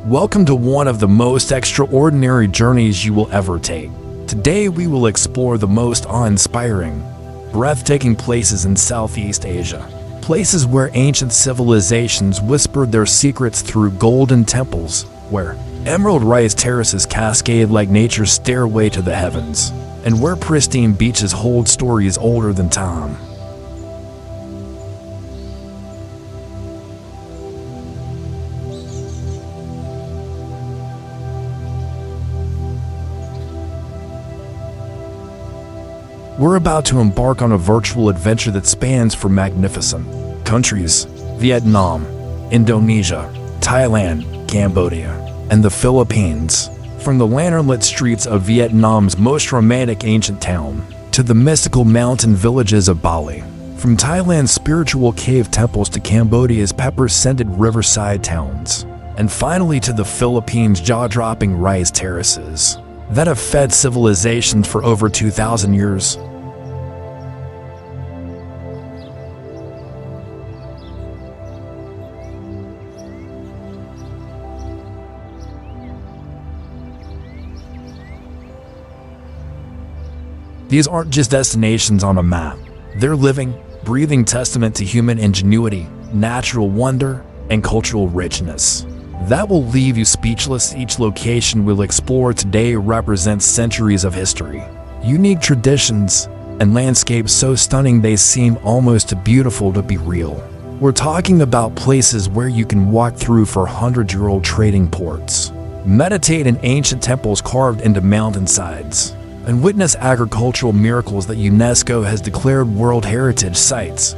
Welcome to one of the most extraordinary journeys you will ever take. Today we will explore the most awe-inspiring, breathtaking places in Southeast Asia. Places where ancient civilizations whispered their secrets through golden temples, where emerald rice terraces cascade like nature's stairway to the heavens, and where pristine beaches hold stories older than time. We're about to embark on a virtual adventure that spans from magnificent countries: Vietnam, Indonesia, Thailand, Cambodia, and the Philippines. From the lantern-lit streets of Vietnam's most romantic ancient town to the mystical mountain villages of Bali. From Thailand's spiritual cave temples to Cambodia's pepper-scented riverside towns. And finally to the Philippines' jaw-dropping rice terraces that have fed civilizations for over 2,000 years. These aren't just destinations on a map. They're living, breathing testament to human ingenuity, natural wonder, and cultural richness that will leave you speechless. Each location we'll explore today represents centuries of history, unique traditions, and landscapes so stunning they seem almost too beautiful to be real. We're talking about places where you can walk through for hundred-year-old trading ports, meditate in ancient temples carved into mountainsides, and witness agricultural miracles that UNESCO has declared World Heritage Sites.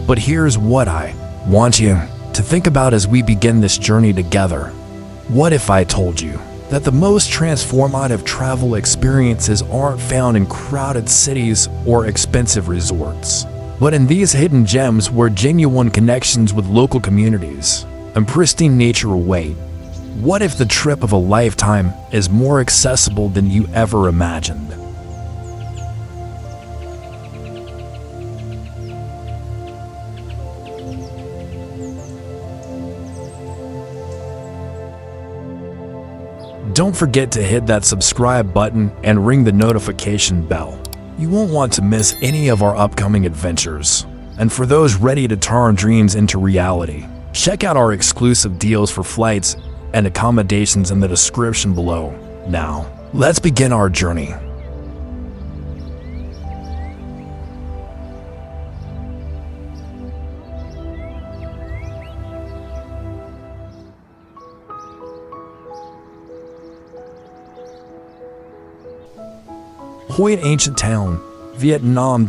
But here's what I want you to think about as we begin this journey together. What if I told you that the most transformative travel experiences aren't found in crowded cities or expensive resorts, but in these hidden gems where genuine connections with local communities and pristine nature await? What if the trip of a lifetime is more accessible than you ever imagined? Don't forget to hit that subscribe button and ring the notification bell. You won't want to miss any of our upcoming adventures. And for those ready to turn dreams into reality, check out our exclusive deals for flights and accommodations in the description below. Now, let's begin our journey. Hoi An ancient town, Vietnam.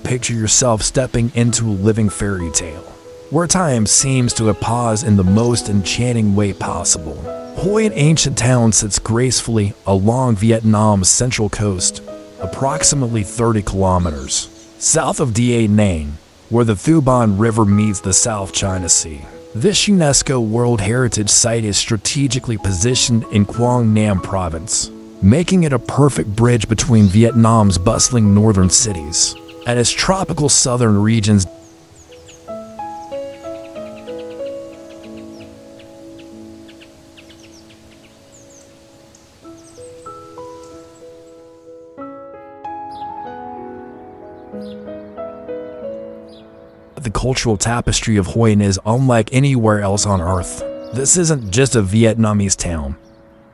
Picture yourself stepping into a living fairy tale, where time seems to have paused in the most enchanting way possible. Hoi An ancient town sits gracefully along Vietnam's central coast, approximately 30 kilometers south of Da Nang, where the Thu Ban River meets the South China Sea. This UNESCO World Heritage Site is strategically positioned in Quang Nam Province, making it a perfect bridge between Vietnam's bustling northern cities and its tropical southern regions. The cultural tapestry of Hoi An is unlike anywhere else on Earth. This isn't just a Vietnamese town.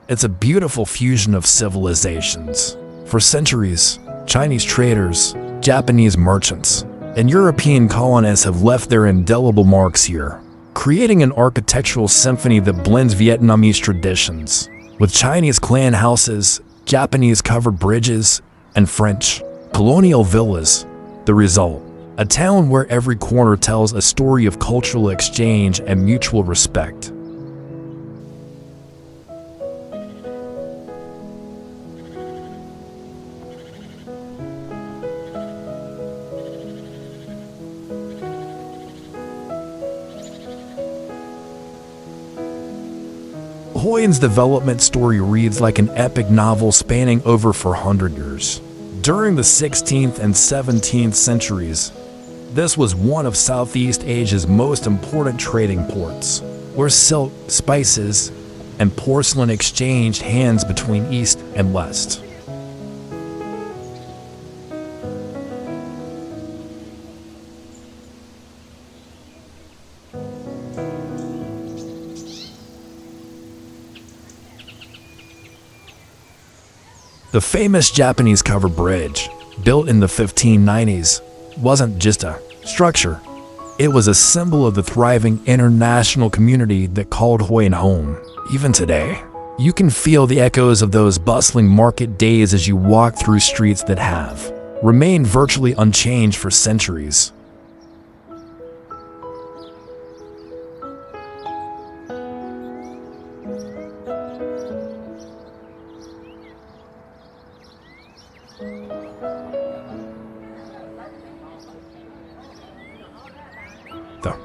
It's a beautiful fusion of civilizations. For centuries, Chinese traders, Japanese merchants, and European colonists have left their indelible marks here, creating an architectural symphony that blends Vietnamese traditions with Chinese clan houses, Japanese covered bridges, and French colonial villas. The result: a town where every corner tells a story of cultural exchange and mutual respect. Hoi An's development story reads like an epic novel spanning over 400 years. During the 16th and 17th centuries, this was one of Southeast Asia's most important trading ports, where silk, spices, and porcelain exchanged hands between East and West. The famous Japanese covered bridge, built in the 1590s, wasn't just a structure. It was a symbol of the thriving international community that called Hoi An home. Even today, you can feel the echoes of those bustling market days as you walk through streets that have remained virtually unchanged for centuries. The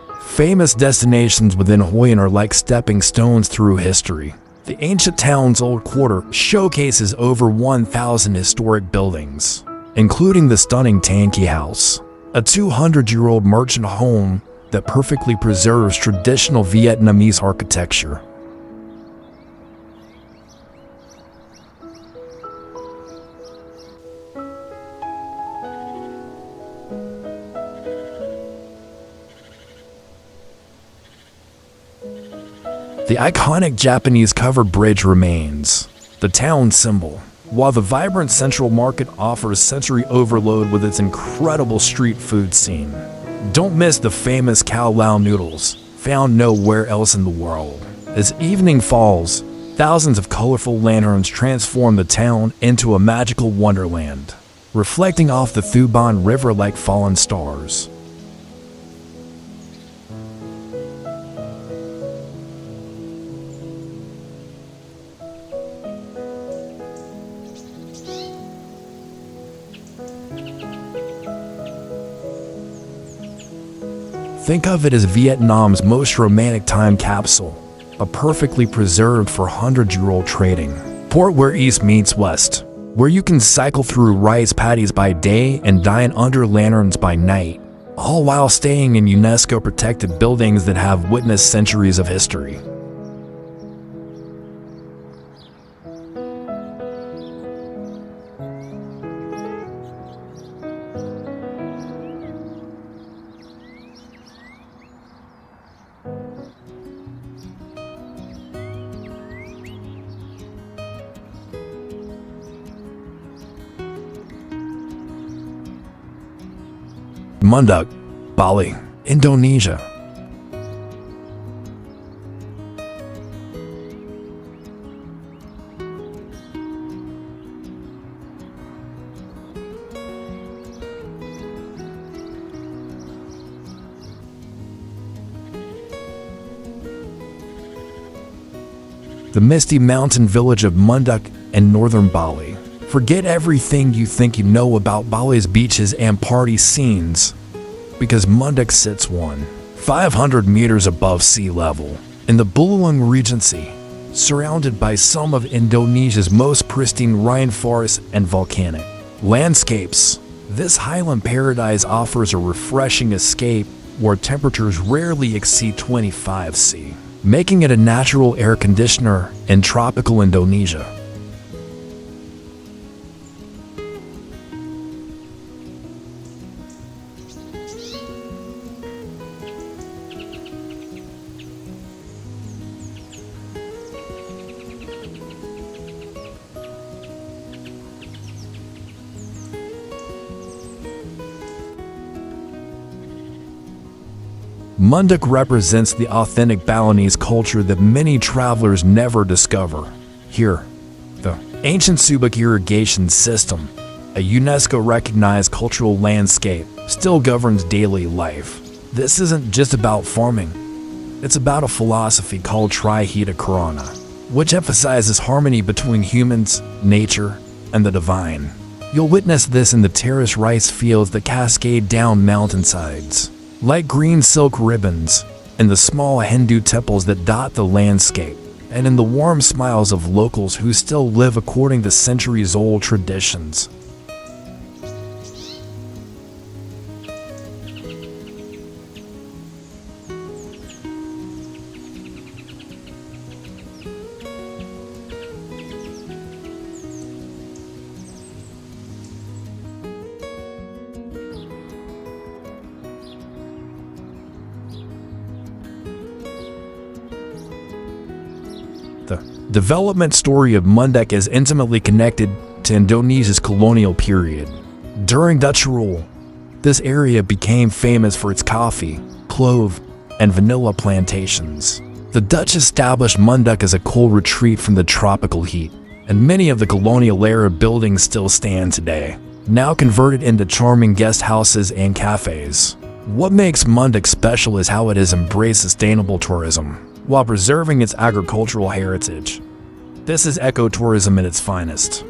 famous destinations within Hoi An are like stepping stones through history. The ancient town's old quarter showcases over 1,000 historic buildings, including the stunning Tan Ki House, a 200-year-old merchant home that perfectly preserves traditional Vietnamese architecture. The iconic Japanese covered bridge remains the town symbol, while the vibrant central market offers sensory overload with its incredible street food scene. Don't miss the famous Cao Lao noodles, found nowhere else in the world. As evening falls, thousands of colorful lanterns transform the town into a magical wonderland, reflecting off the Thuban River like fallen stars. Think of it as Vietnam's most romantic time capsule, a perfectly preserved for 100-year-old trading port where East meets West, where you can cycle through rice paddies by day and dine under lanterns by night, all while staying in UNESCO-protected buildings that have witnessed centuries of history. Munduk Bali, Indonesia. The misty mountain village of Munduk in northern Bali. Forget everything you think you know about Bali's beaches and party scenes, because Munduk sits 500 meters above sea level in the Buluang Regency, surrounded by some of Indonesia's most pristine rainforests and volcanic landscapes. This highland paradise offers a refreshing escape where temperatures rarely exceed 25 C, making it a natural air conditioner in tropical Indonesia. Munduk represents the authentic Balinese culture that many travelers never discover. Here, the ancient Subak irrigation system, a UNESCO-recognized cultural landscape, still governs daily life. This isn't just about farming. It's about a philosophy called Trihita Karana, which emphasizes harmony between humans, nature, and the divine. You'll witness this in the terraced rice fields that cascade down mountainsides, like green silk ribbons, and the small Hindu temples that dot the landscape. and in the warm smiles of locals who still live according to centuries-old traditions. The development story of Munduk is intimately connected to Indonesia's colonial period. During Dutch rule, this area became famous for its coffee, clove, and vanilla plantations. The Dutch established Munduk as a cool retreat from the tropical heat, and many of the colonial-era buildings still stand today, now converted into charming guest houses and cafes. What makes Munduk special is how it has embraced sustainable tourism while preserving its agricultural heritage. This is ecotourism at its finest.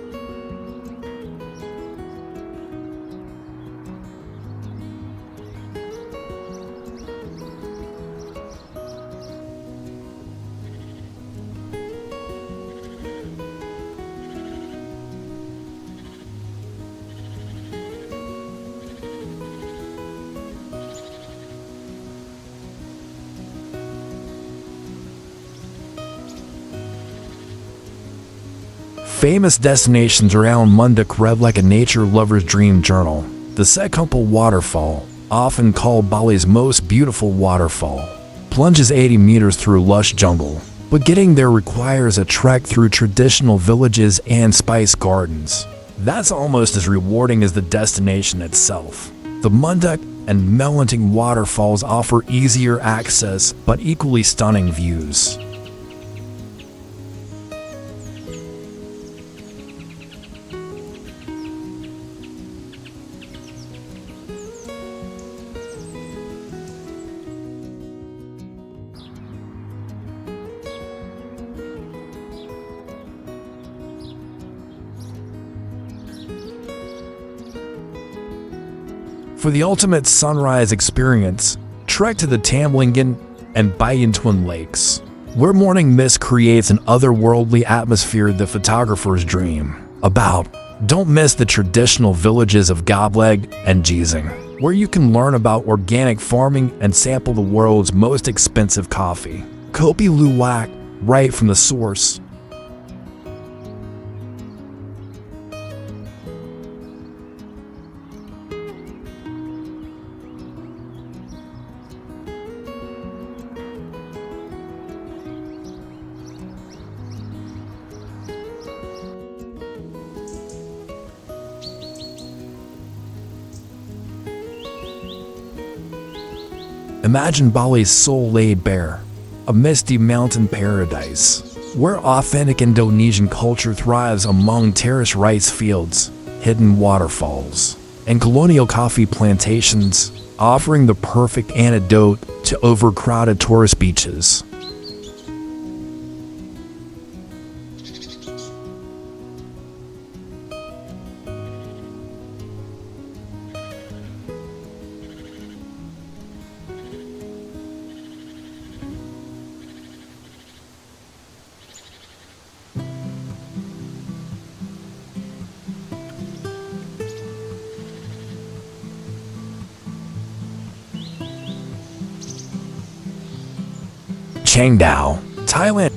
Famous destinations around Munduk read like a nature lover's dream journal. The Sagumpal waterfall, often called Bali's most beautiful waterfall, plunges 80 meters through lush jungle, but getting there requires a trek through traditional villages and spice gardens. That's almost as rewarding as the destination itself. The Munduk and Melanting waterfalls offer easier access but equally stunning views. For the ultimate sunrise experience, trek to the Tamlingen and Bayan Twin Lakes, where morning mist creates an otherworldly atmosphere the photographers dream about. Don't miss the traditional villages of Gobleg and Jizang, where you can learn about organic farming and sample the world's most expensive coffee, Kopi Luwak, right from the source. Imagine Bali's soul laid bare, a misty mountain paradise, where authentic Indonesian culture thrives among terraced rice fields, hidden waterfalls, and colonial coffee plantations, offering the perfect antidote to overcrowded tourist beaches. Chang Dao, Thailand.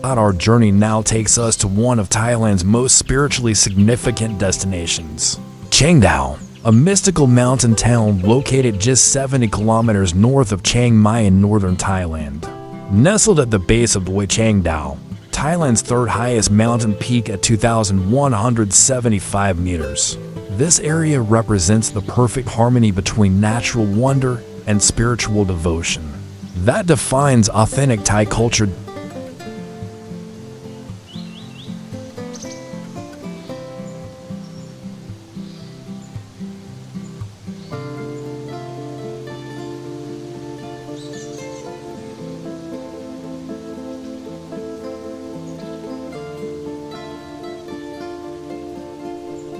Our journey now takes us to one of Thailand's most spiritually significant destinations, Chang Dao, a mystical mountain town located just 70 kilometers north of Chiang Mai in northern Thailand. Nestled at the base of Chang Dao, Thailand's third highest mountain peak at 2,175 meters. This area represents the perfect harmony between natural wonder and spiritual devotion that defines authentic Thai culture.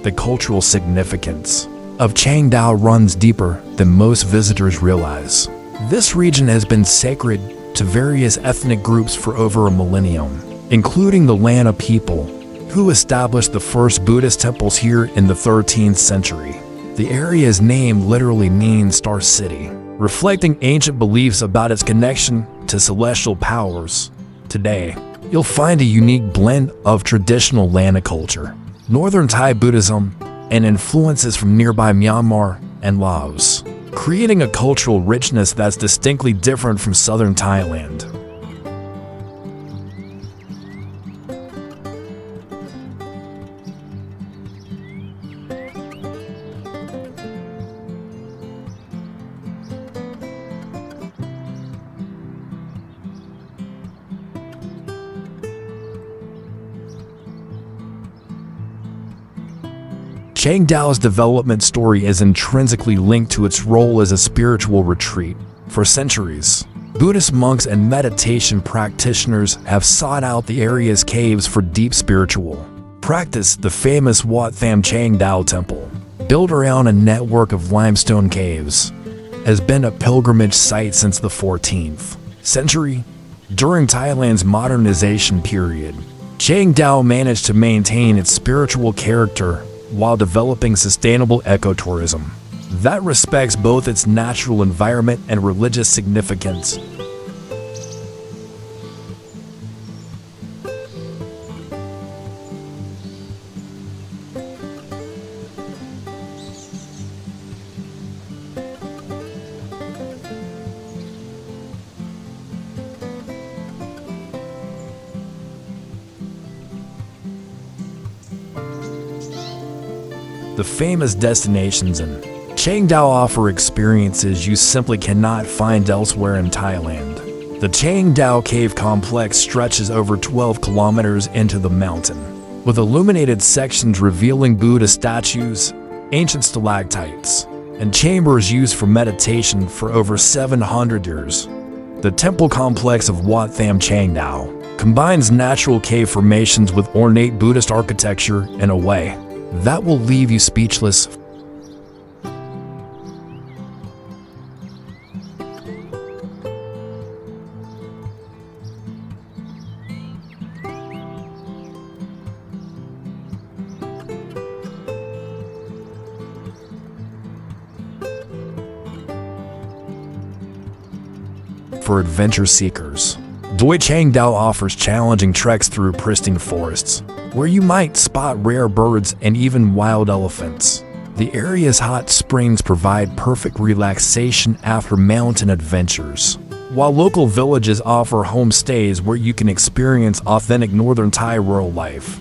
the cultural significance of Chang Dao runs deeper than most visitors realize. This region has been sacred to various ethnic groups for over a millennium, including the Lana people, who established the first Buddhist temples here in the 13th century. The area's name literally means Star City, reflecting ancient beliefs about its connection to celestial powers. Today, you'll find a unique blend of traditional Lana culture, Northern Thai Buddhism, and influences from nearby Myanmar and Laos, creating a cultural richness that's distinctly different from southern Thailand. Chang Dao's development story is intrinsically linked to its role as a spiritual retreat. For centuries, Buddhist monks and meditation practitioners have sought out the area's caves for deep spiritual practice. The famous Wat Tham Chang Dao Temple, built around a network of limestone caves, has been a pilgrimage site since the 14th century. During Thailand's modernization period, Chang Dao managed to maintain its spiritual character while developing sustainable ecotourism that respects both its natural environment and religious significance. The famous destinations in Chang Dao offer experiences you simply cannot find elsewhere in Thailand. The Chang Dao Cave Complex stretches over 12 kilometers into the mountain, with illuminated sections revealing Buddha statues, ancient stalactites, and chambers used for meditation for over 700 years. The temple complex of Wat Tham Chang Dao combines natural cave formations with ornate Buddhist architecture in a way that will leave you speechless. For adventure seekers, Doi Chang Dao offers challenging treks through pristine forests, where you might spot rare birds and even wild elephants. The area's hot springs provide perfect relaxation after mountain adventures, while local villages offer homestays where you can experience authentic northern Thai rural life.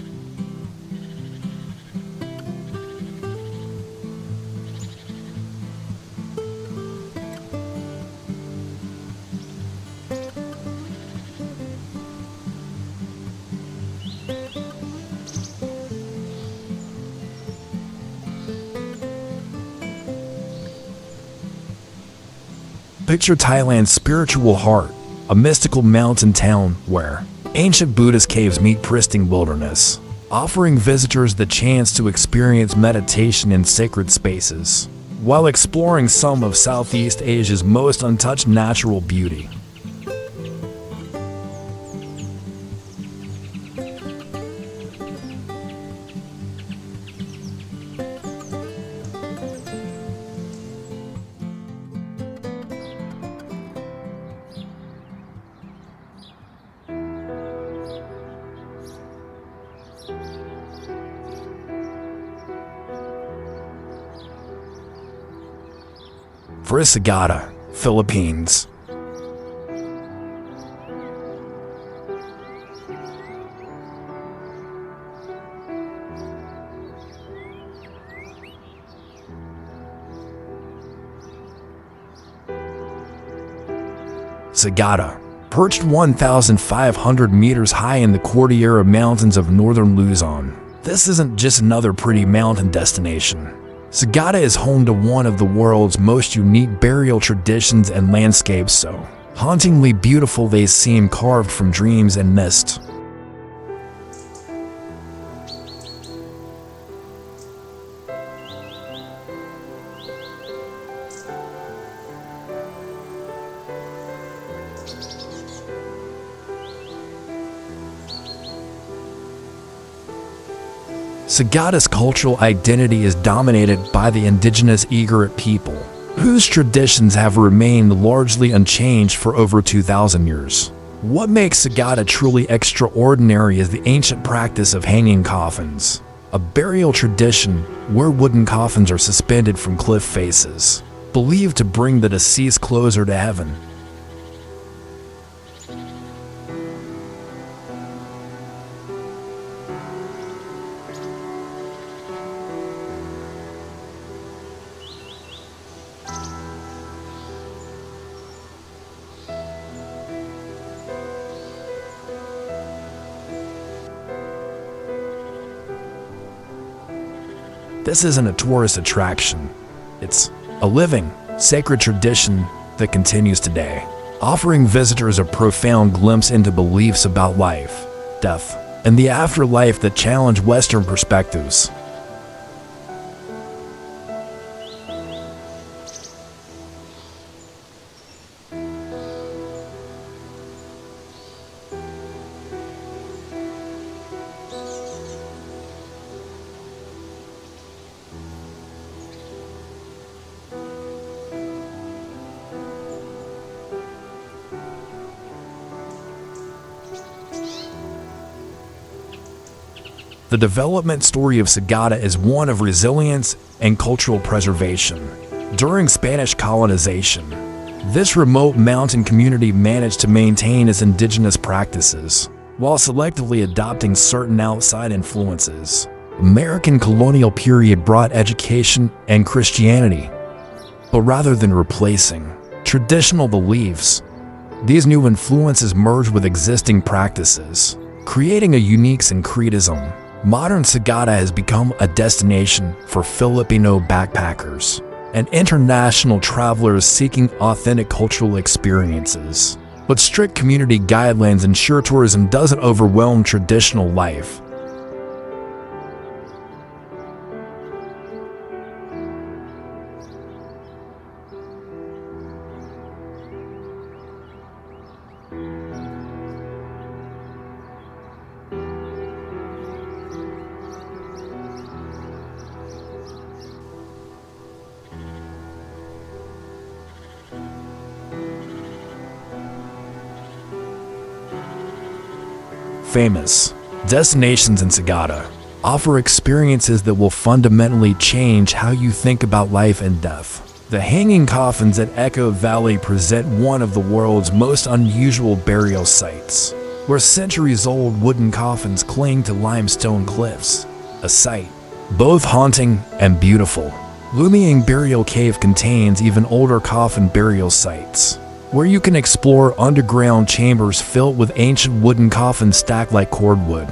Picture Thailand's spiritual heart, a mystical mountain town where ancient Buddhist caves meet pristine wilderness, offering visitors the chance to experience meditation in sacred spaces, while exploring some of Southeast Asia's most untouched natural beauty. For Sagata, Philippines. Sagata, perched 1,500 meters high in the Cordillera Mountains of northern Luzon. This isn't just another pretty mountain destination. Sagata is home to one of the world's most unique burial traditions and landscapes, so hauntingly beautiful they seem carved from dreams and mist. Sagata's cultural identity is dominated by the indigenous Igorot people, whose traditions have remained largely unchanged for over 2,000 years. What makes Sagata truly extraordinary is the ancient practice of hanging coffins, a burial tradition where wooden coffins are suspended from cliff faces, believed to bring the deceased closer to heaven. This isn't a tourist attraction. It's a living, sacred tradition that continues today, offering visitors a profound glimpse into beliefs about life, death, and the afterlife that challenge Western perspectives. The development story of Sagata is one of resilience and cultural preservation. During Spanish colonization, this remote mountain community managed to maintain its indigenous practices, while selectively adopting certain outside influences. American colonial period brought education and Christianity, but rather than replacing traditional beliefs, these new influences merged with existing practices, creating a unique syncretism. Modern Sagata has become a destination for Filipino backpackers and international travelers seeking authentic cultural experiences. But strict community guidelines ensure tourism doesn't overwhelm traditional life. Famous destinations in Sagata offer experiences that will fundamentally change how you think about life and death. The hanging coffins at Echo Valley present one of the world's most unusual burial sites, where centuries-old wooden coffins cling to limestone cliffs, a sight both haunting and beautiful. Lumiang Burial Cave contains even older coffin burial sites, where you can explore underground chambers filled with ancient wooden coffins stacked like cordwood.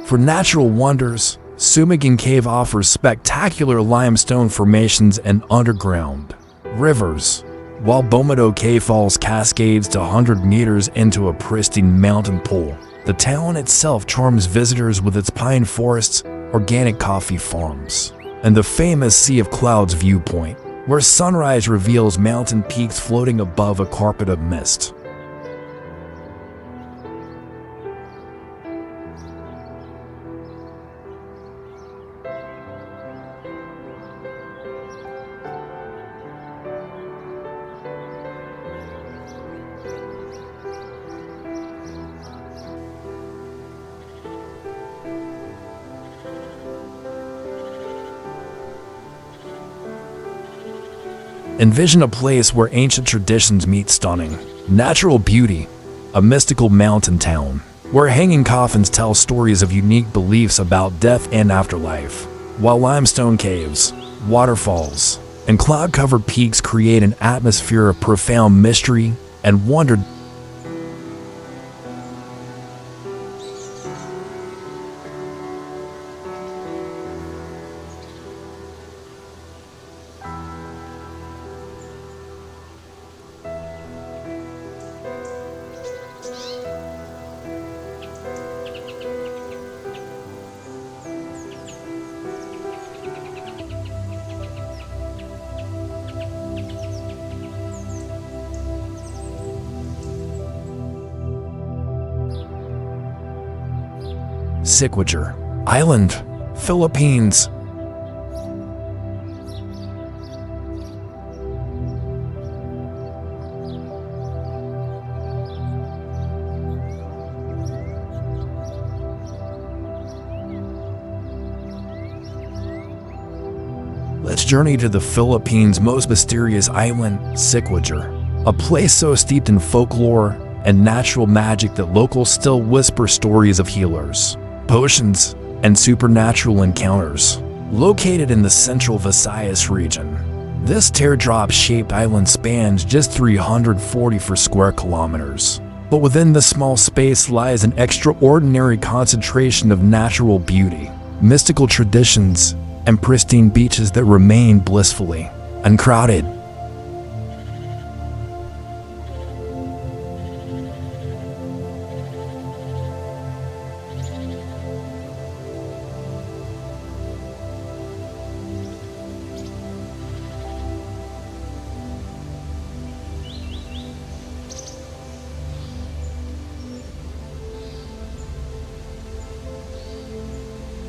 For natural wonders, Sumigan Cave offers spectacular limestone formations and underground rivers, while Bomodo Cave falls cascades to 100 meters into a pristine mountain pool. The town itself charms visitors with its pine forests, organic coffee farms, and the famous Sea of Clouds viewpoint, where sunrise reveals mountain peaks floating above a carpet of mist. Envision a place where ancient traditions meet stunning natural beauty, a mystical mountain town, where hanging coffins tell stories of unique beliefs about death and afterlife, while limestone caves, waterfalls, and cloud-covered peaks create an atmosphere of profound mystery and wonder. Siquijor Island, Philippines. Let's journey to the Philippines' most mysterious island, Siquijor, a place so steeped in folklore and natural magic that locals still whisper stories of healers, potions, and supernatural encounters. Located in the central Visayas region, this teardrop-shaped island spans just 344 square kilometers. But within this small space lies an extraordinary concentration of natural beauty, mystical traditions, and pristine beaches that remain blissfully uncrowded.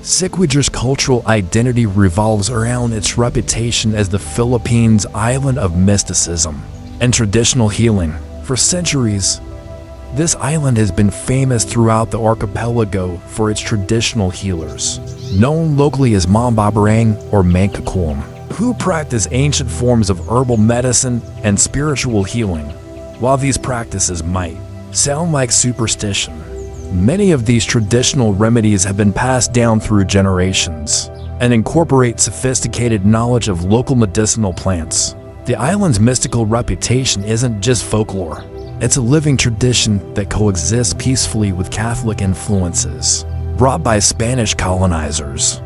Siquijor's cultural identity revolves around its reputation as the Philippines' island of mysticism and traditional healing. For centuries, this island has been famous throughout the archipelago for its traditional healers, known locally as Mambabarang or Mangkukulam, who practice ancient forms of herbal medicine and spiritual healing. While these practices might sound like superstition, many of these traditional remedies have been passed down through generations and incorporate sophisticated knowledge of local medicinal plants. The island's mystical reputation isn't just folklore. It's a living tradition that coexists peacefully with Catholic influences brought by Spanish colonizers.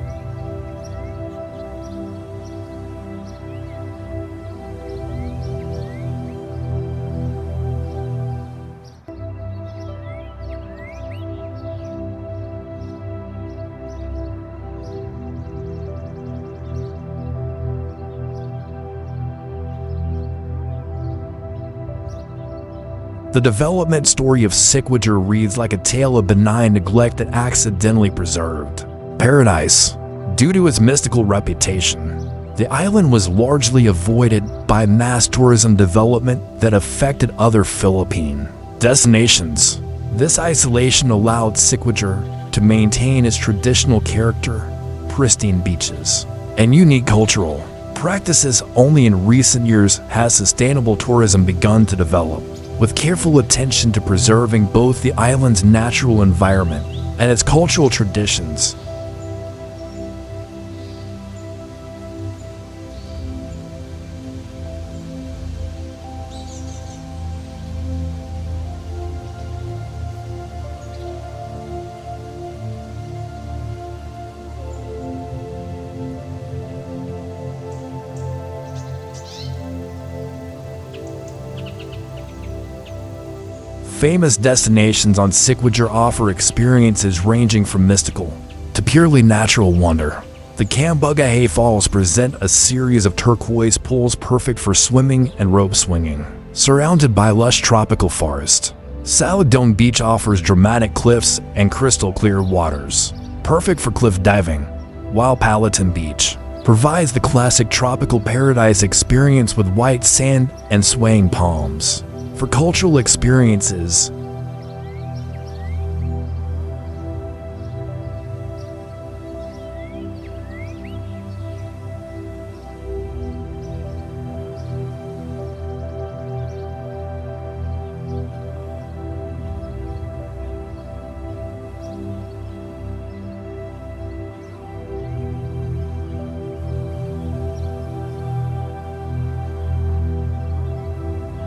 The development story of Siquijor reads like a tale of benign neglect that accidentally preserved paradise. Due to its mystical reputation, the island was largely avoided by mass tourism development that affected other Philippine destinations. This isolation allowed Siquijor to maintain its traditional character, pristine beaches, and unique cultural practices. Only in recent years has sustainable tourism begun to develop, with careful attention to preserving both the island's natural environment and its cultural traditions. Famous destinations on Siquijor offer experiences ranging from mystical to purely natural wonder. The Cambodia Falls present a series of turquoise pools perfect for swimming and rope swinging, surrounded by lush tropical forest. Salagdong Beach offers dramatic cliffs and crystal clear waters, perfect for cliff diving, while Palatin Beach provides the classic tropical paradise experience with white sand and swaying palms. For cultural experiences,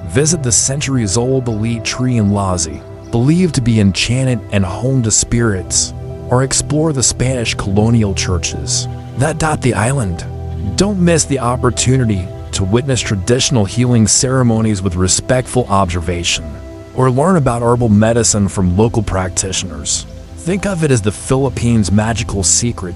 visit the centuries-old Bali tree in Lazi, believed to be enchanted and home to spirits, or explore the Spanish colonial churches that dot the island. Don't miss the opportunity to witness traditional healing ceremonies with respectful observation, or learn about herbal medicine from local practitioners. Think of it as the Philippines' magical secret.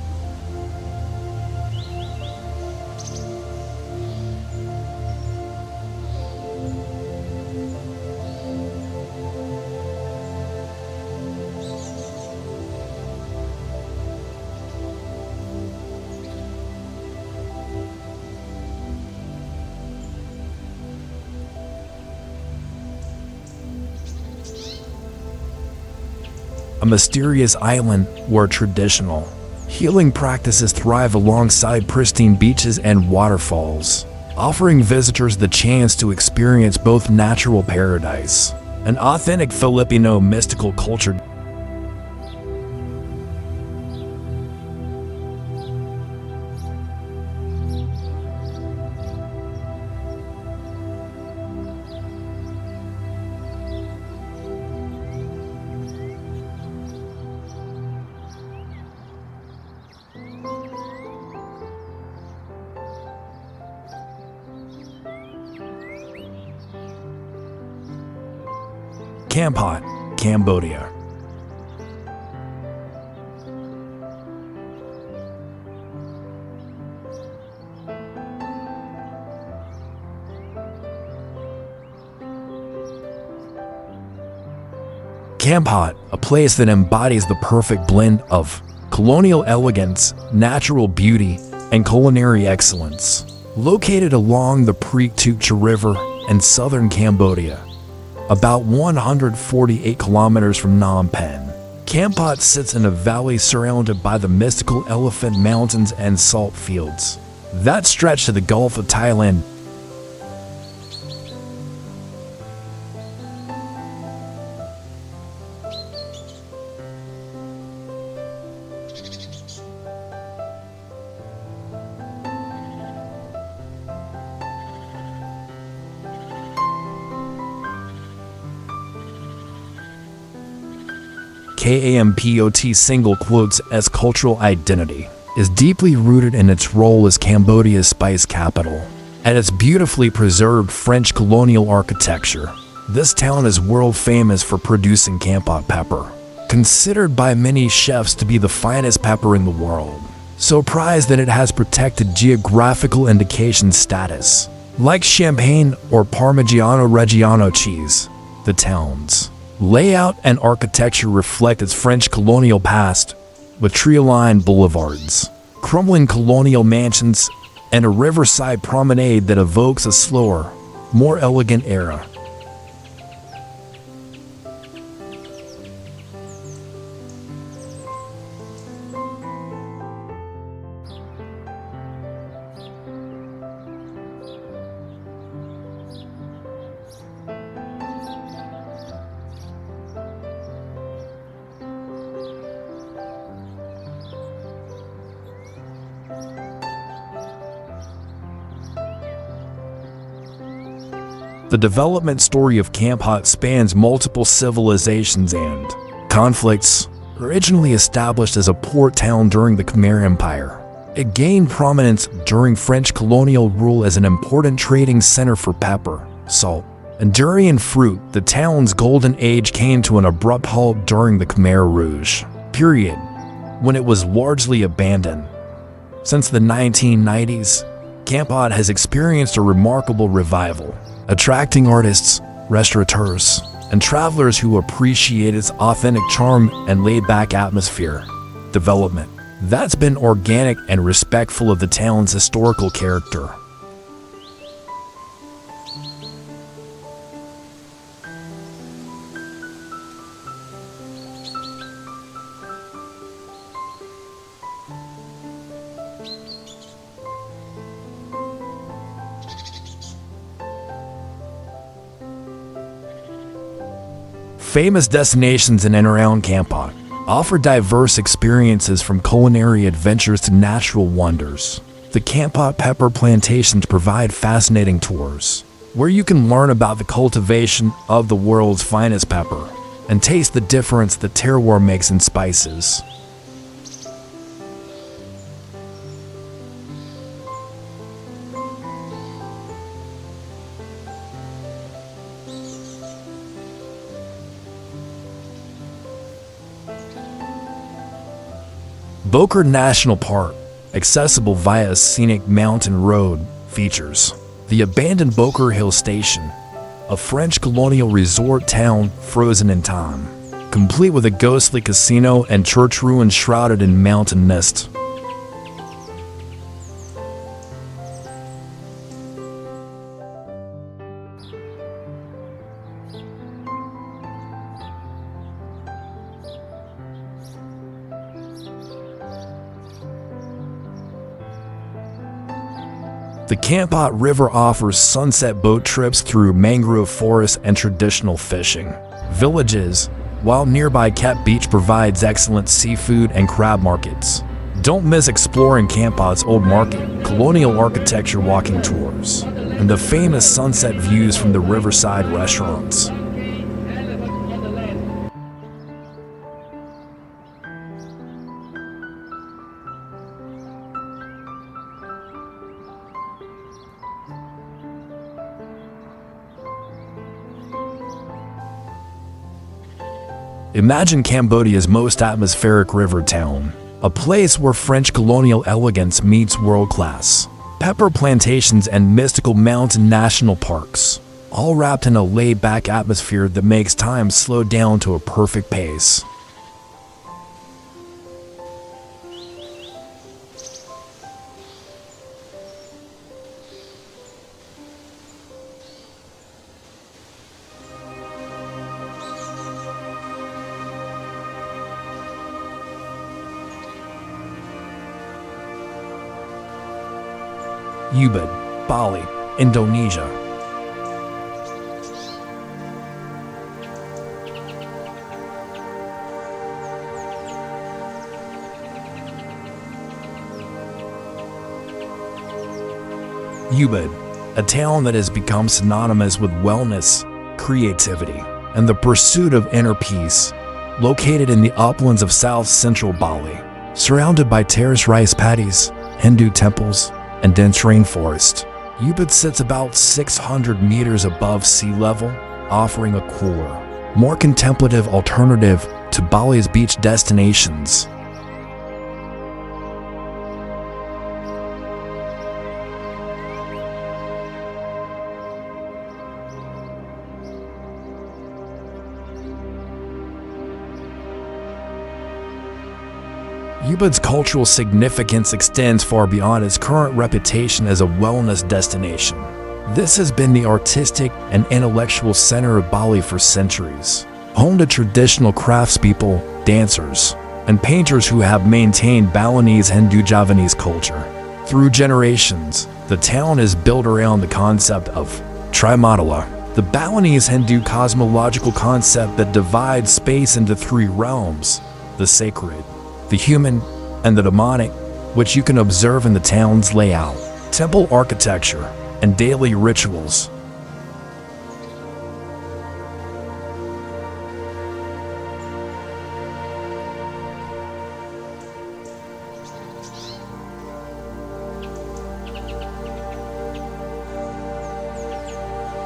a mysterious island where traditional healing practices thrive alongside pristine beaches and waterfalls, offering visitors the chance to experience both natural paradise and authentic Filipino mystical culture. Camphot Cambodia. Camphot, a place that embodies the perfect blend of colonial elegance, natural beauty, and culinary excellence. Located along the Siquijor River in southern Cambodia, about 148 kilometers from Phnom Penh, Camphot sits in a valley surrounded by the mystical Elephant Mountains and salt fields that stretch to the Gulf of Thailand. Camphot single quotes as cultural identity is deeply rooted in its role as Cambodia's spice capital and its beautifully preserved French colonial architecture. This town is world famous for producing Camphot pepper, considered by many chefs to be the finest pepper in the world, so prized that it has protected geographical indication status. Like Champagne or Parmigiano Reggiano cheese, the town's layout and architecture reflect its French colonial past, with tree-lined boulevards, crumbling colonial mansions, and a riverside promenade that evokes a slower, more elegant era. The development story of Camphot spans multiple civilizations and conflicts. Originally established as a port town during the Khmer Empire, it gained prominence during French colonial rule as an important trading center for pepper, salt, and durian fruit. The town's golden age came to an abrupt halt during the Khmer Rouge period, when it was largely abandoned. Since the 1990s, Camphot has experienced a remarkable revival, attracting artists, restaurateurs, and travelers who appreciate its authentic charm and laid-back atmosphere. Development that's been organic and respectful of the town's historical character. Famous destinations in and around Camphot offer diverse experiences from culinary adventures to natural wonders. The Camphot pepper plantations provide fascinating tours, where you can learn about the cultivation of the world's finest pepper and taste the difference the terroir makes in spices. Bokor National Park, accessible via a scenic mountain road, features the abandoned Bokor Hill Station, a French colonial resort town frozen in time, complete with a ghostly casino and church ruins shrouded in mountain mist. The Camphot River offers sunset boat trips through mangrove forests and traditional fishing villages, while nearby Cat Beach provides excellent seafood and crab markets. Don't miss exploring Camphot's old market, colonial architecture walking tours, and the famous sunset views from the riverside restaurants. Imagine Cambodia's most atmospheric river town, a place where French colonial elegance meets world-class pepper plantations and mystical mountain national parks, all wrapped in a laid-back atmosphere that makes time slow down to a perfect pace. Ubud Bali, Indonesia. Ubud, a town that has become synonymous with wellness, creativity, and the pursuit of inner peace, located in the uplands of south-central Bali, surrounded by terraced rice paddies, Hindu temples, and dense rainforest. Ubud sits about 600 meters above sea level, offering a cooler, more contemplative alternative to Bali's beach destinations. Ubud's cultural significance extends far beyond its current reputation as a wellness destination. This has been the artistic and intellectual center of Bali for centuries, home to traditional craftspeople, dancers, and painters who have maintained Balinese Hindu-Javanese culture. Through generations, the town is built around the concept of Trimandala, the Balinese Hindu cosmological concept that divides space into three realms: the sacred, the human, and the demonic, which you can observe in the town's layout, temple architecture, and daily rituals.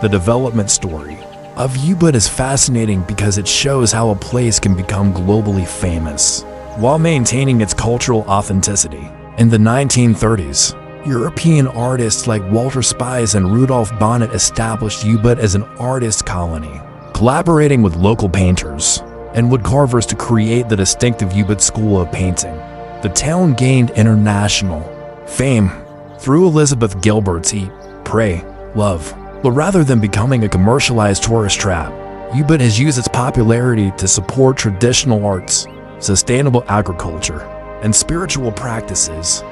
The development story of Ubud is fascinating because it shows how a place can become globally famous while maintaining its cultural authenticity. In the 1930s, European artists like Walter Spies and Rudolf Bonnet established Ubud as an artist colony, collaborating with local painters and woodcarvers to create the distinctive Ubud school of painting. The town gained international fame through Elizabeth Gilbert's Eat, Pray, Love. But rather than becoming a commercialized tourist trap, Ubud has used its popularity to support traditional arts, sustainable agriculture, and spiritual practices.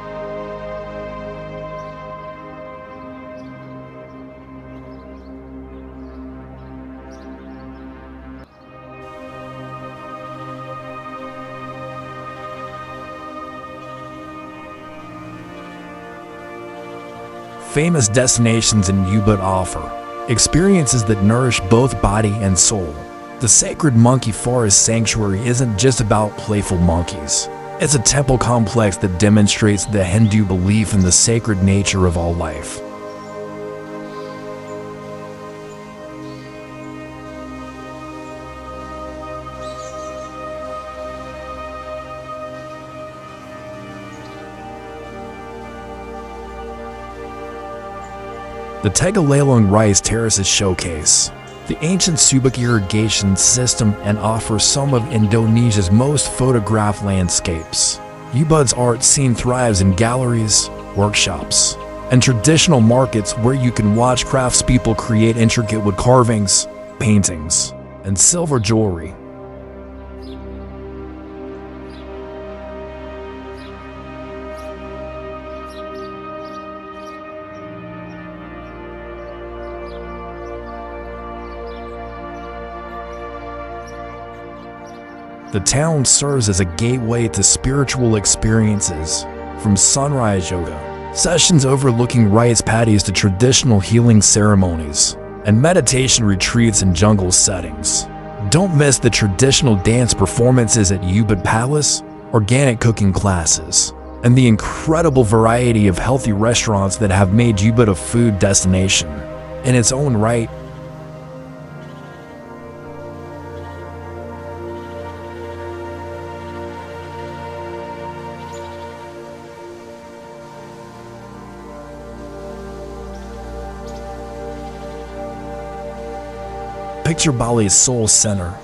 Famous destinations in Ubud offer experiences that nourish both body and soul. The sacred monkey forest sanctuary isn't just about playful monkeys. It's a temple complex that demonstrates the Hindu belief in the sacred nature of all life. The Banaue Rice Terraces showcase the ancient Subak irrigation system and offer some of Indonesia's most photographed landscapes. Ubud's art scene thrives in galleries, workshops, and traditional markets where you can watch craftspeople create intricate wood carvings, paintings, and silver jewelry. The town serves as a gateway to spiritual experiences, from sunrise yoga, sessions overlooking rice paddies to traditional healing ceremonies, and meditation retreats in jungle settings. Don't miss the traditional dance performances at Ubud Palace, organic cooking classes, and the incredible variety of healthy restaurants that have made Ubud a food destination in its own right. Picture Bali's soul center,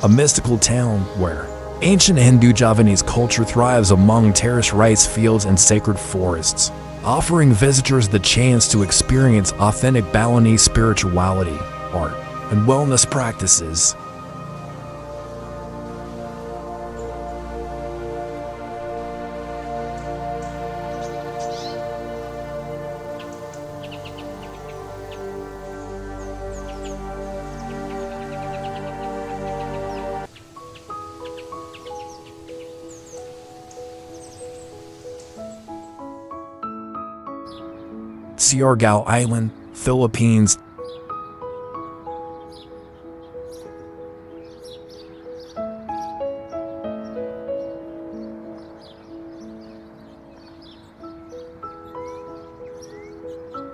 a mystical town where ancient Hindu Javanese culture thrives among terraced rice fields and sacred forests, offering visitors the chance to experience authentic Balinese spirituality, art, and wellness practices. Siquijor Island, Philippines.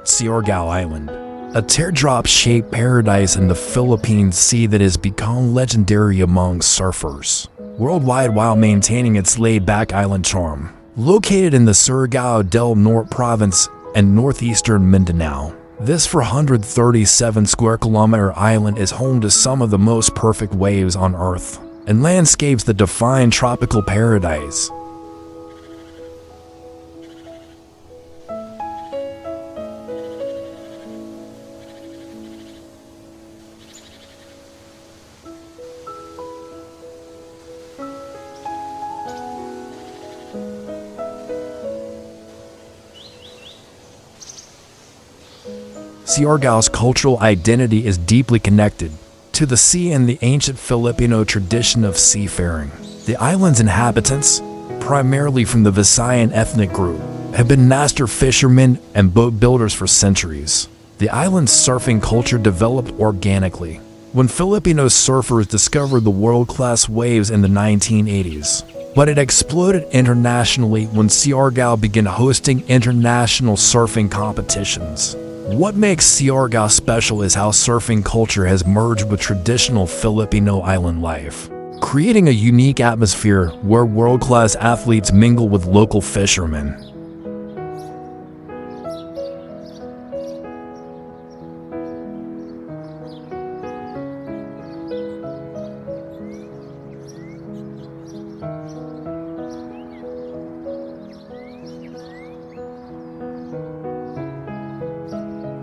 Siquijor Island, a teardrop-shaped paradise in the Philippine Sea that has become legendary among surfers worldwide while maintaining its laid-back island charm. Located in the Surigao del Norte province and northeastern Mindanao, this 437 square kilometer island is home to some of the most perfect waves on Earth and landscapes that define tropical paradise. Siquijor's cultural identity is deeply connected to the sea and the ancient Filipino tradition of seafaring. The island's inhabitants, primarily from the Visayan ethnic group, have been master fishermen and boat builders for centuries. The island's surfing culture developed organically when Filipino surfers discovered the world-class waves in the 1980s. But it exploded internationally when Siquijor began hosting international surfing competitions. What makes Siquijor special is how surfing culture has merged with traditional Filipino island life, creating a unique atmosphere where world-class athletes mingle with local fishermen.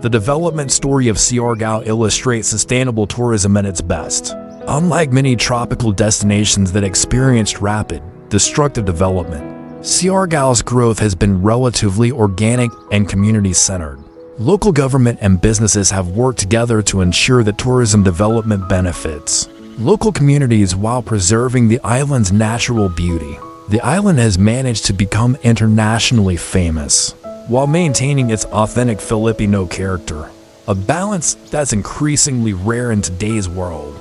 The development story of Siquijor illustrates sustainable tourism at its best. Unlike many tropical destinations that experienced rapid, destructive development, Siquijor's growth has been relatively organic and community-centered. Local government and businesses have worked together to ensure that tourism development benefits local communities while preserving the island's natural beauty. The island has managed to become internationally famous while maintaining its authentic Filipino character, a balance that's increasingly rare in today's world.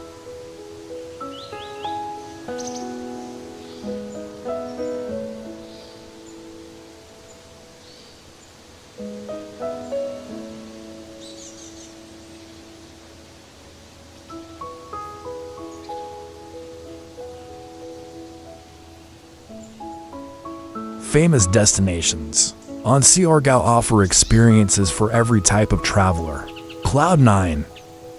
Famous destinations on Siquijor offer experiences for every type of traveler. Cloud9,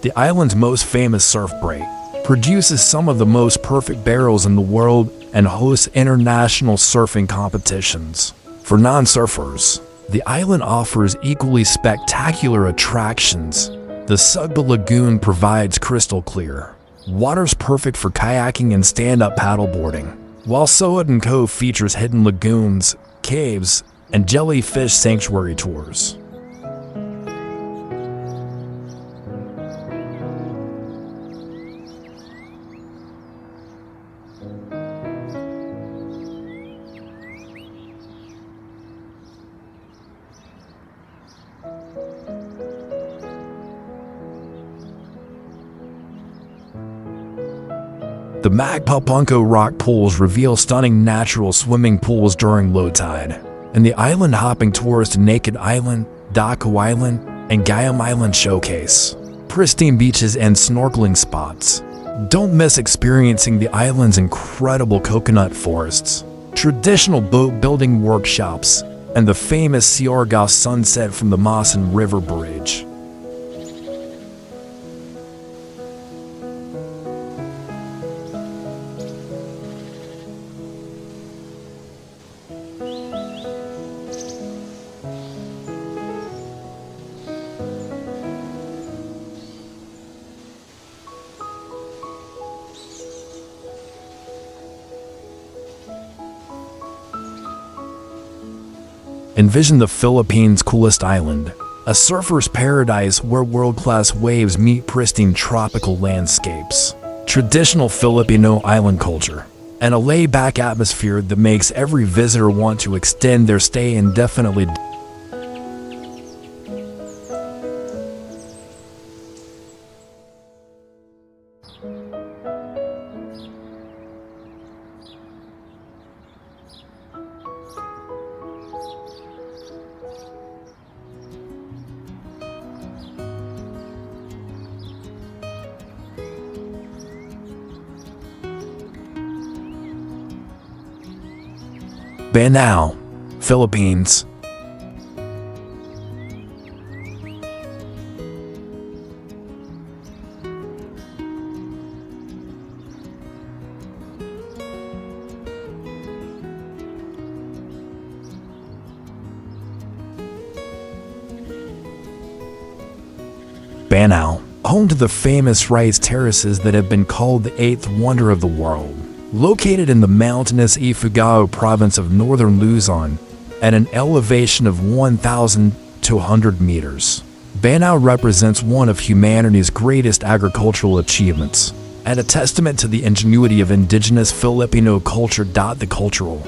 the island's most famous surf break, produces some of the most perfect barrels in the world and hosts international surfing competitions. For non-surfers, the island offers equally spectacular attractions. The Sagata Lagoon provides crystal clear waters perfect for kayaking and stand-up paddleboarding, while Soadan Cove features hidden lagoons, caves, and jellyfish sanctuary tours. The Magpapunko rock pools reveal stunning natural swimming pools during low tide, and the island-hopping tourist Naked Island, Daku Island, and Gayam Island showcase pristine beaches and snorkeling spots. Don't miss experiencing the island's incredible coconut forests, traditional boat building workshops, and the famous Siargao sunset from the Masan River Bridge. Envision the Philippines' coolest island, a surfer's paradise where world-class waves meet pristine tropical landscapes, traditional Filipino island culture, and a laid-back atmosphere that makes every visitor want to extend their stay indefinitely. Banaue, Philippines. Banaue, home to the famous rice terraces that have been called the eighth wonder of the world. Located in the mountainous Ifugao province of northern Luzon at an elevation of 1,200 meters. Banaue represents one of humanity's greatest agricultural achievements and a testament to the ingenuity of indigenous Filipino culture. The cultural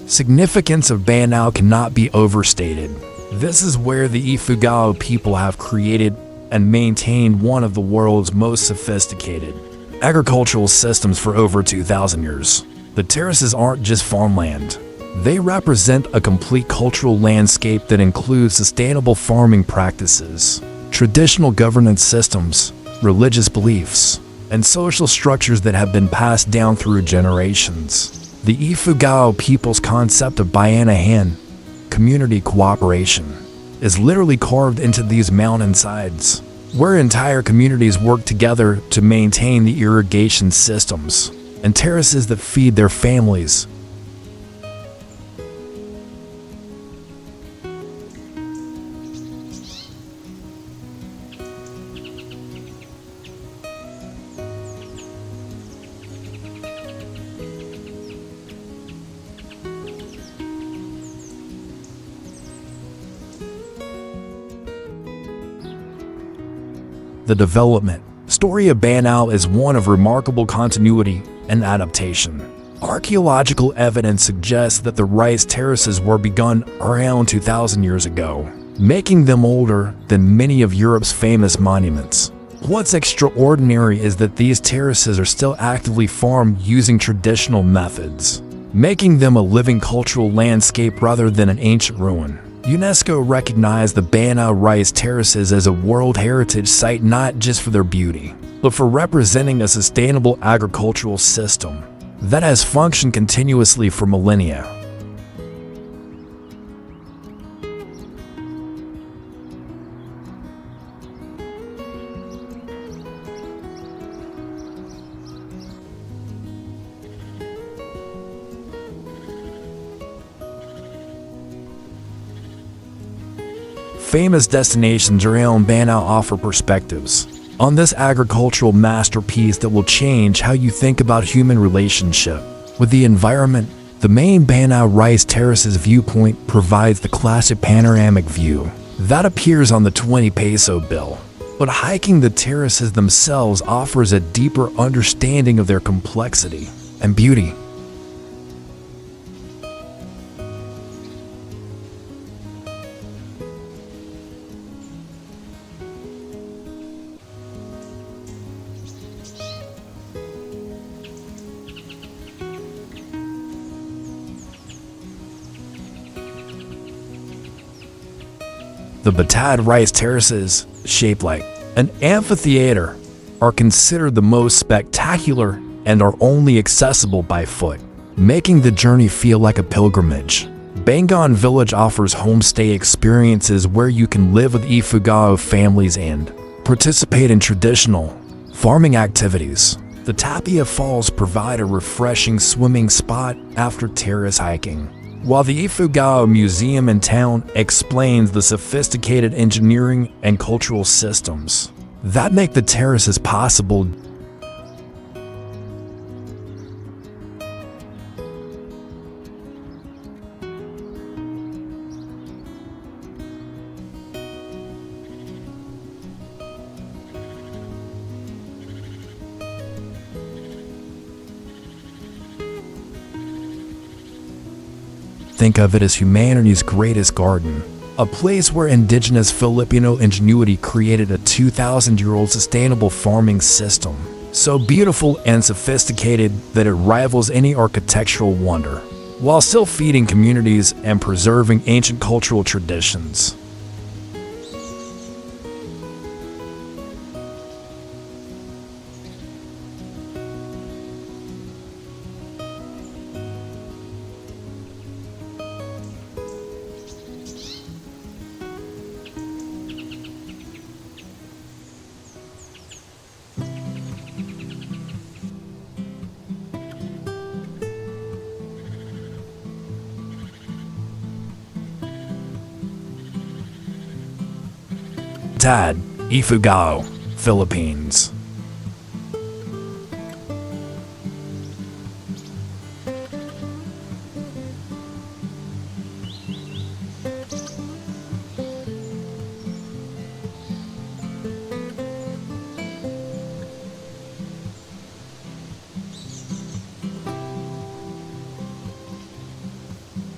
significance of Banaue cannot be overstated. This is where the Ifugao people have created and maintained one of the world's most sophisticated agricultural systems for over 2,000 years. The terraces aren't just farmland. They represent a complete cultural landscape that includes sustainable farming practices, traditional governance systems, religious beliefs, and social structures that have been passed down through generations. The Ifugao people's concept of bayanihan, community cooperation, is literally carved into these mountainsides, where entire communities work together to maintain the irrigation systems and terraces that feed their families. The development story of Banaue is one of remarkable continuity and adaptation. Archaeological evidence suggests that the rice terraces were begun around 2,000 years ago, making them older than many of Europe's famous monuments. What's extraordinary is that these terraces are still actively farmed using traditional methods, making them a living cultural landscape rather than an ancient ruin. UNESCO recognized the Banaue Rice Terraces as a World Heritage Site not just for their beauty, but for representing a sustainable agricultural system that has functioned continuously for millennia. Famous destinations around Banaue offer perspectives on this agricultural masterpiece that will change how you think about human relationship with the environment. The main Banaue Rice Terraces viewpoint provides the classic panoramic view that appears on the 20 peso bill. But hiking the terraces themselves offers a deeper understanding of their complexity and beauty. The Batad Rice Terraces, shaped like an amphitheater, are considered the most spectacular and are only accessible by foot, making the journey feel like a pilgrimage. Bangon Village offers homestay experiences where you can live with Ifugao families and participate in traditional farming activities. The Tapia Falls provide a refreshing swimming spot after terrace hiking, while the Ifugao Museum in town explains the sophisticated engineering and cultural systems that make the terraces possible. Think of it as humanity's greatest garden, a place where indigenous Filipino ingenuity created a 2,000-year-old sustainable farming system, so beautiful and sophisticated that it rivals any architectural wonder, while still feeding communities and preserving ancient cultural traditions. Batad, Ifugao, Philippines.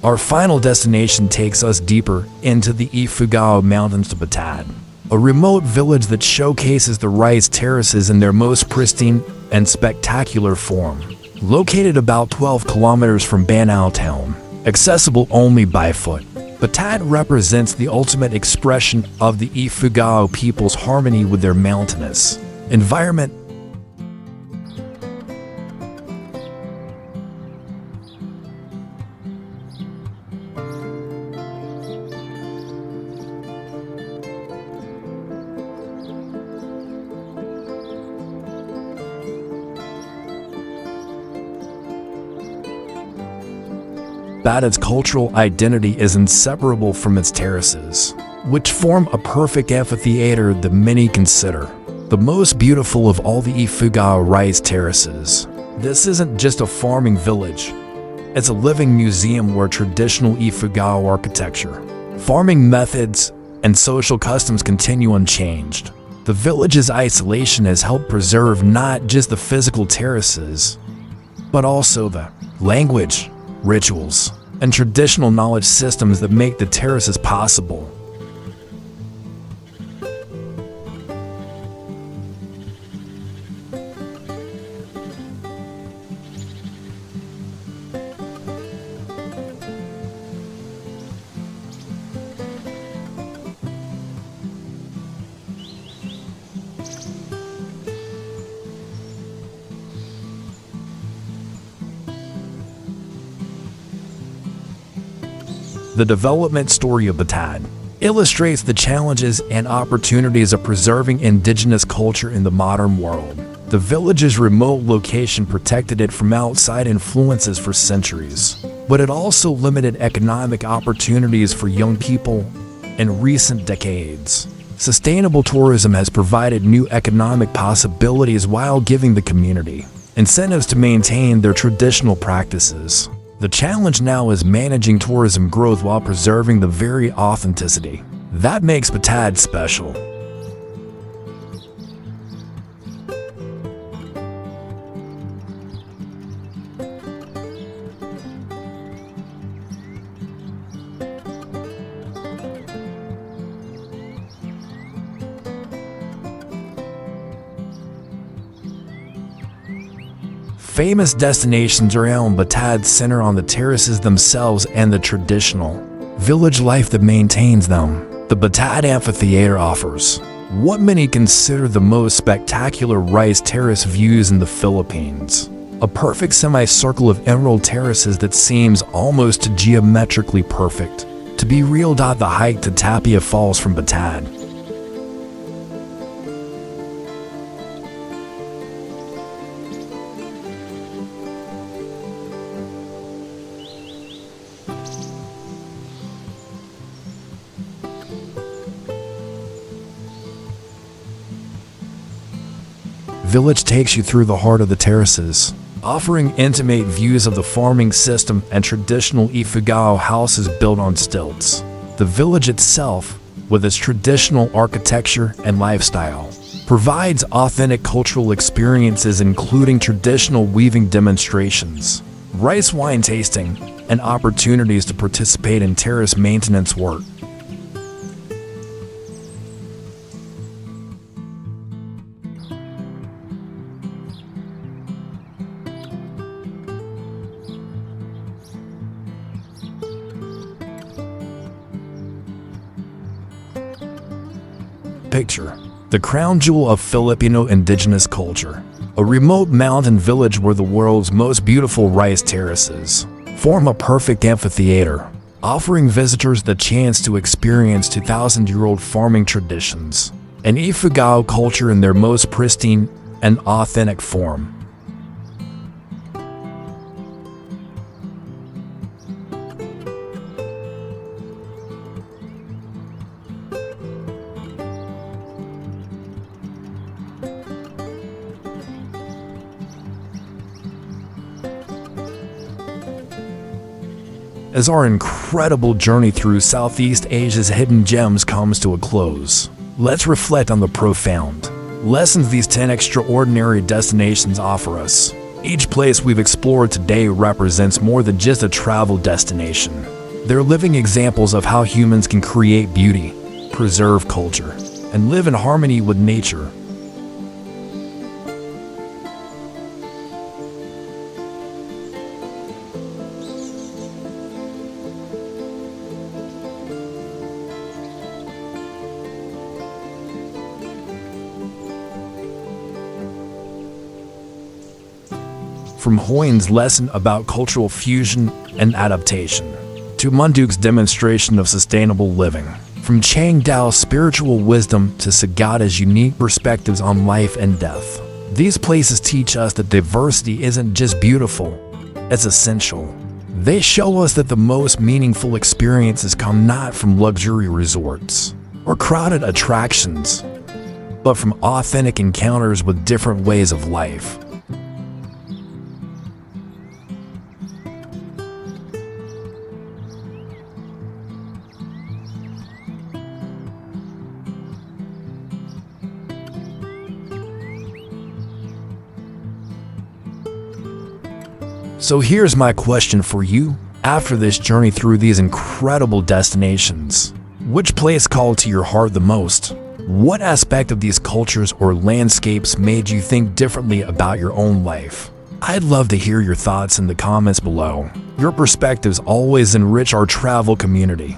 Our final destination takes us deeper into the Ifugao Mountains to Batad, a remote village that showcases the rice terraces in their most pristine and spectacular form. Located about 12 kilometers from Banaue town, accessible only by foot, Batad represents the ultimate expression of the Ifugao people's harmony with their mountainous environment. Batad's cultural identity is inseparable from its terraces, which form a perfect amphitheater that many consider the most beautiful of all the Ifugao rice terraces. This isn't just a farming village, it's a living museum where traditional Ifugao architecture, farming methods, and social customs continue unchanged. The village's isolation has helped preserve not just the physical terraces, but also the language, rituals, and traditional knowledge systems that make the terraces possible. The development story of Batad illustrates the challenges and opportunities of preserving indigenous culture in the modern world. The village's remote location protected it from outside influences for centuries, but it also limited economic opportunities for young people in recent decades. Sustainable tourism has provided new economic possibilities while giving the community incentives to maintain their traditional practices. The challenge now is managing tourism growth while preserving the very authenticity that makes Batad special. Famous destinations around Batad center on the terraces themselves and the traditional village life that maintains them. The Batad Amphitheater offers what many consider the most spectacular rice terrace views in the Philippines. A perfect semicircle of emerald terraces that seems almost geometrically perfect. To be real, the hike to Tapia Falls from Batad. Village takes you through the heart of the terraces, offering intimate views of the farming system and traditional Ifugao houses built on stilts. The village itself, with its traditional architecture and lifestyle, provides authentic cultural experiences including traditional weaving demonstrations, rice wine tasting, and opportunities to participate in terrace maintenance work. Picture the crown jewel of Filipino indigenous culture, a remote mountain village where the world's most beautiful rice terraces form a perfect amphitheater, offering visitors the chance to experience 2,000-year-old farming traditions and Ifugao culture in their most pristine and authentic form. As our incredible journey through Southeast Asia's hidden gems comes to a close, let's reflect on the profound lessons these 10 extraordinary destinations offer us. Each place we've explored today represents more than just a travel destination. They're living examples of how humans can create beauty, preserve culture, and live in harmony with nature. From Hoi An's lesson about cultural fusion and adaptation, to Munduk's demonstration of sustainable living, from Chang Dao's spiritual wisdom to Sagata's unique perspectives on life and death, these places teach us that diversity isn't just beautiful, it's essential. They show us that the most meaningful experiences come not from luxury resorts or crowded attractions, but from authentic encounters with different ways of life. So here's my question for you. After this journey through these incredible destinations, which place called to your heart the most? What aspect of these cultures or landscapes made you think differently about your own life? I'd love to hear your thoughts in the comments below. Your perspectives always enrich our travel community.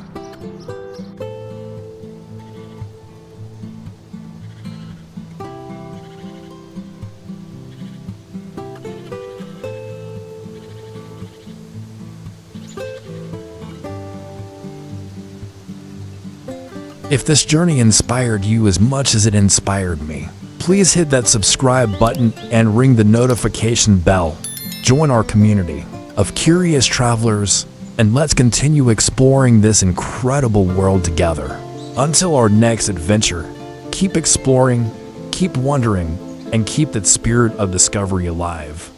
If this journey inspired you as much as it inspired me, please hit that subscribe button and ring the notification bell. Join our community of curious travelers, and let's continue exploring this incredible world together. Until our next adventure, keep exploring, keep wondering, and keep that spirit of discovery alive.